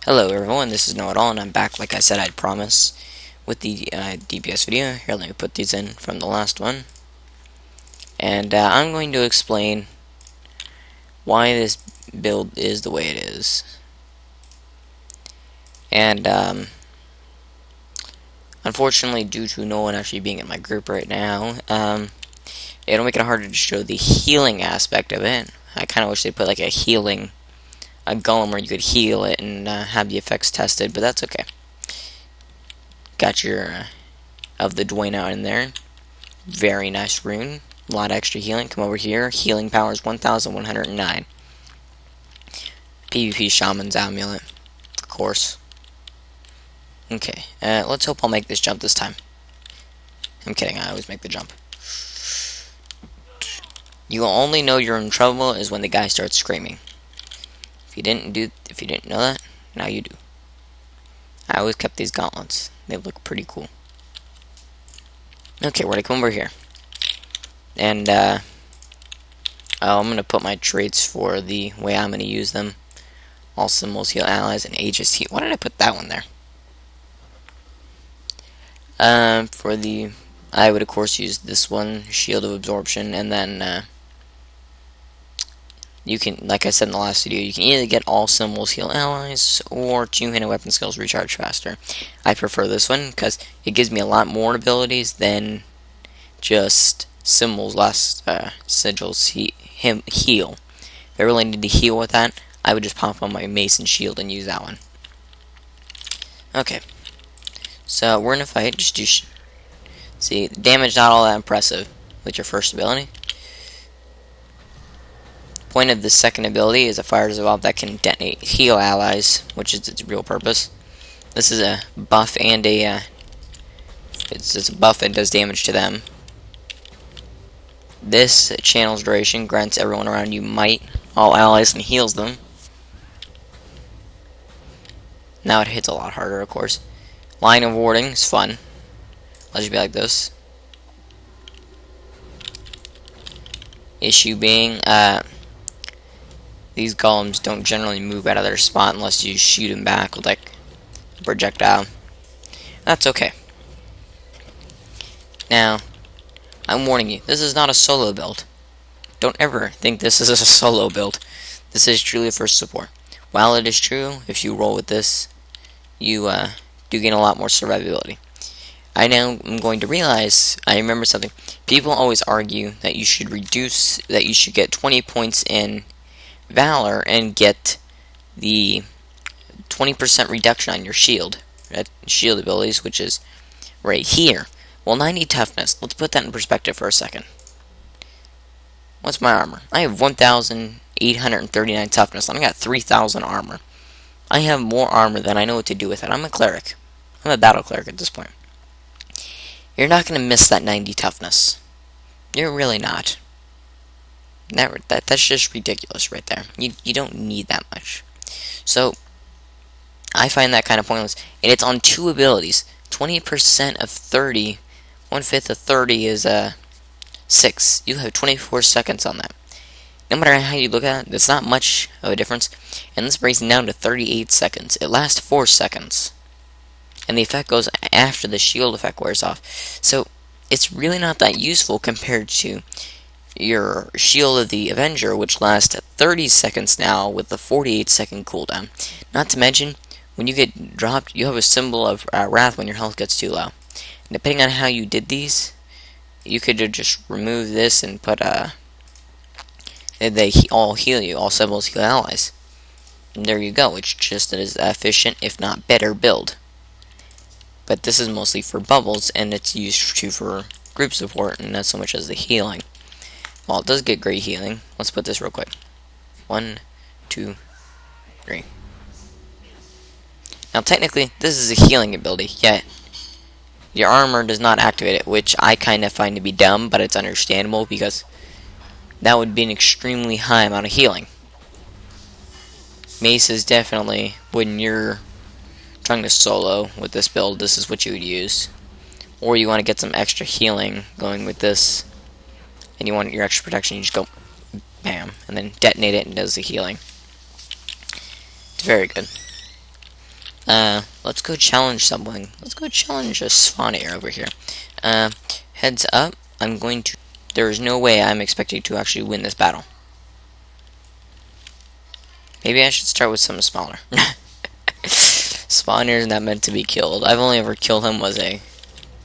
Hello everyone, this is Know-It-All, and I'm back like I said I'd promise with the DPS video. Here, let me put these in from the last one. And I'm going to explain why this build is the way it is. And unfortunately, due to no one actually being in my group right now, it'll make it harder to show the healing aspect of it. I kind of wish they put like a golem where you could heal it and have the effects tested, but that's okay. Got your of the Gw2 out in there. Very nice rune. A lot of extra healing. Come over here. Healing power is 1,109. PvP Shaman's Amulet. Of course. Okay. Let's hope I'll make this jump this time. I'm kidding. I always make the jump. You will only know you're in trouble is when the guy starts screaming. If you didn't know that, now you do. I always kept these gauntlets. They look pretty cool. Okay, we're gonna come over here. And I'm gonna put my traits for the way I'm gonna use them. All symbols heal allies and Aegis heal. Why did I put that one there? I would of course use this one, Shield of Absorption, and then you can, like I said in the last video, you can either get all symbols heal allies or two-handed weapon skills recharge faster. I prefer this one because it gives me a lot more abilities than just symbols last sigils heal. If I really need to heal with that, I would just pop on my mace and shield and use that one. Okay, so we're in a fight. See, damage not all that impressive with your first ability. Point of the second ability is a fire resolve that can detonate heal allies, which is its real purpose. This is a buff and it's a buff and does damage to them. This channel's duration grants everyone around you might, all allies, and heals them. Now it hits a lot harder, of course. Line of warding is fun. I'll just be like this. Issue being, these golems don't generally move out of their spot unless you shoot them back with like a projectile. That's okay. Now, I'm warning you, this is not a solo build. Don't ever think this is a solo build. This is truly for support. While it is true, if you roll with this, you do gain a lot more survivability. I now am going to realize, I remember something. People always argue that you should get 20 points in Valor and get the 20% reduction on your shield abilities, which is right here. Well, 90 toughness. Let's put that in perspective for a second. What's my armor? I have 1,839 toughness. I got 3,000 armor. I have more armor than I know what to do with it. I'm a cleric. I'm a battle cleric at this point. You're not going to miss that 90 toughness. You're really not. That's just ridiculous right there. You don't need that much. So, I find that kind of pointless. And it's on two abilities. 20% of 30, 1/5 of 30 is 6. You have 24 seconds on that. No matter how you look at it, it's not much of a difference. And this brings it down to 38 seconds. It lasts 4 seconds. And the effect goes after the shield effect wears off. So, it's really not that useful compared to your Shield of the Avenger, which lasts 30 seconds now with the 48-second cooldown. Not to mention, when you get dropped, you have a symbol of wrath when your health gets too low. And depending on how you did these, you could just remove this and put they all heal you. All symbols heal allies. And there you go. It's just as efficient, if not better, build. But this is mostly for bubbles, and it's used for group support, and not so much as the healing. Well, it does get great healing. Let's put this real quick. 1, 2, 3. Now, technically, this is a healing ability, yet your armor does not activate it, which I kind of find to be dumb, but it's understandable because that would be an extremely high amount of healing. Mace is definitely, when you're trying to solo with this build, this is what you would use. Or you want to get some extra healing going with this, and you want your extra protection, you just go bam, and then detonate it and does the healing. It's very good. let's go challenge something. Let's go challenge a spawner over here. Heads up, there's no way I'm expecting to actually win this battle. Maybe I should start with something smaller. Spawner is not meant to be killed. I've only ever killed him was a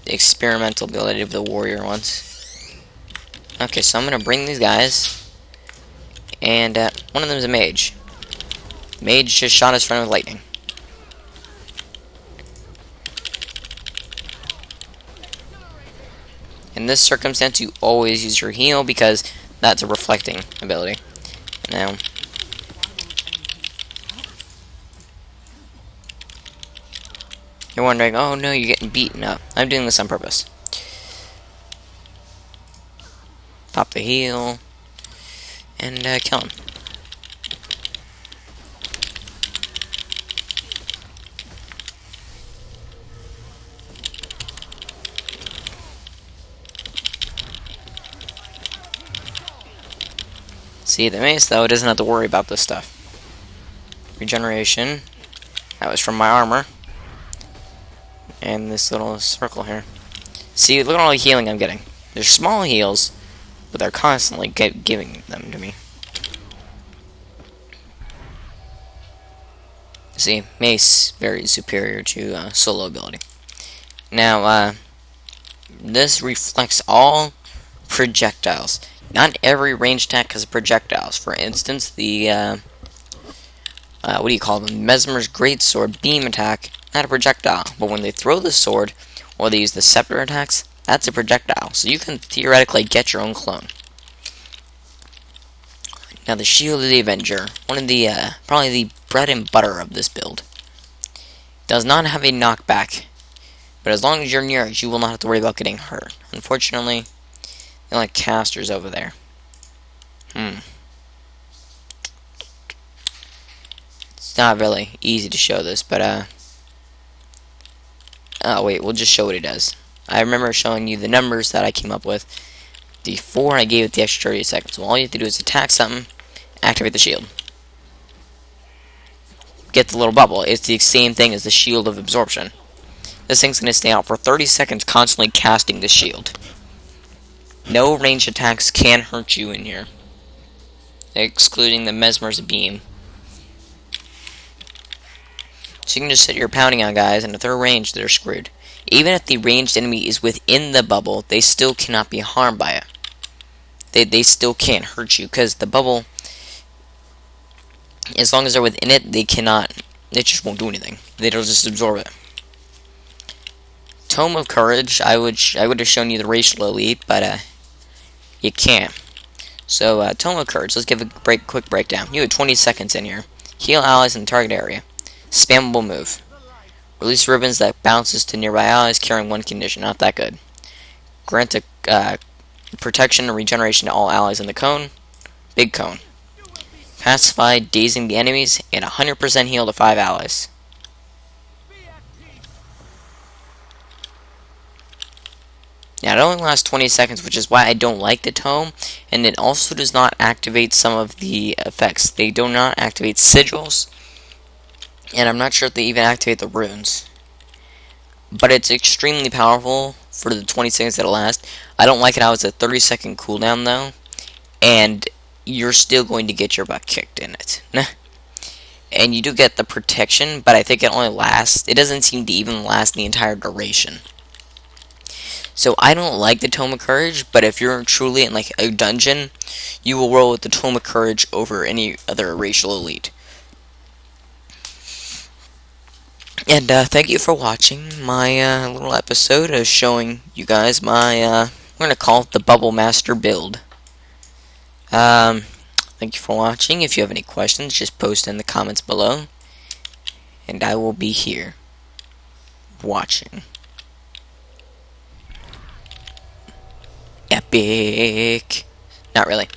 experimental ability of the warrior once. Okay, so I'm gonna bring these guys, and one of them is a mage. Mage just shot his friend with lightning. In this circumstance, you always use your heal because that's a reflecting ability. Now, you're wondering, oh no, you're getting beaten up. I'm doing this on purpose. Pop the heal, and kill him. See, the mace, though, doesn't have to worry about this stuff. Regeneration. That was from my armor. And this little circle here. See, look at all the healing I'm getting. They're small heals, but they're constantly giving them to me. See, mace very superior to solo ability. Now, this reflects all projectiles. Not every ranged attack has projectiles. For instance, the what do you call them? Mesmer's greatsword beam attack, not a projectile. But when they throw the sword, or they use the scepter attacks, that's a projectile. So you can theoretically get your own clone. Now the Shield of the Avenger, one of the probably the bread and butter of this build, does not have a knockback. But as long as you're near it, you will not have to worry about getting hurt. Unfortunately, they're like casters over there. It's not really easy to show this, but oh wait, we'll just show what it does. I remember showing you the numbers that I came up with before I gave it the extra 30 seconds. So all you have to do is attack something, activate the shield. Get the little bubble. It's the same thing as the shield of absorption. This thing's going to stay out for 30 seconds constantly casting the shield. No ranged attacks can hurt you in here, excluding the Mesmer's beam. So you can just sit here pounding on guys, and if they're ranged, they're screwed. Even if the ranged enemy is within the bubble, they still cannot be harmed by it. They still can't hurt you, because the bubble, as long as they're within it, they just won't do anything. They'll just absorb it. Tome of Courage, I would have shown you the racial elite, but you can't. So, Tome of Courage, let's give a quick breakdown. You have 20 seconds in here. Heal allies in the target area. Spammable move. Release ribbons that bounces to nearby allies carrying one condition. Not that good. Grant a protection and regeneration to all allies in the cone. Big cone. Pacify, dazing the enemies, and 100% heal to 5 allies. Now, it only lasts 20 seconds, which is why I don't like the tome, and it also does not activate some of the effects. They do not activate sigils, and I'm not sure if they even activate the runes. But it's extremely powerful for the 20 seconds that it lasts. I don't like it how it's a 30-second cooldown, though, and you're still going to get your butt kicked in it. And you do get the protection, but I think it only lasts. It doesn't seem to even last the entire duration. So I don't like the Tome of Courage, but if you're truly in like a dungeon, you will roll with the Tome of Courage over any other racial elite. And thank you for watching my little episode of showing you guys my we're gonna call it the Bubble Master build. Thank you for watching. If you have any questions, just post in the comments below, and I will be here watching. Epic. Not really.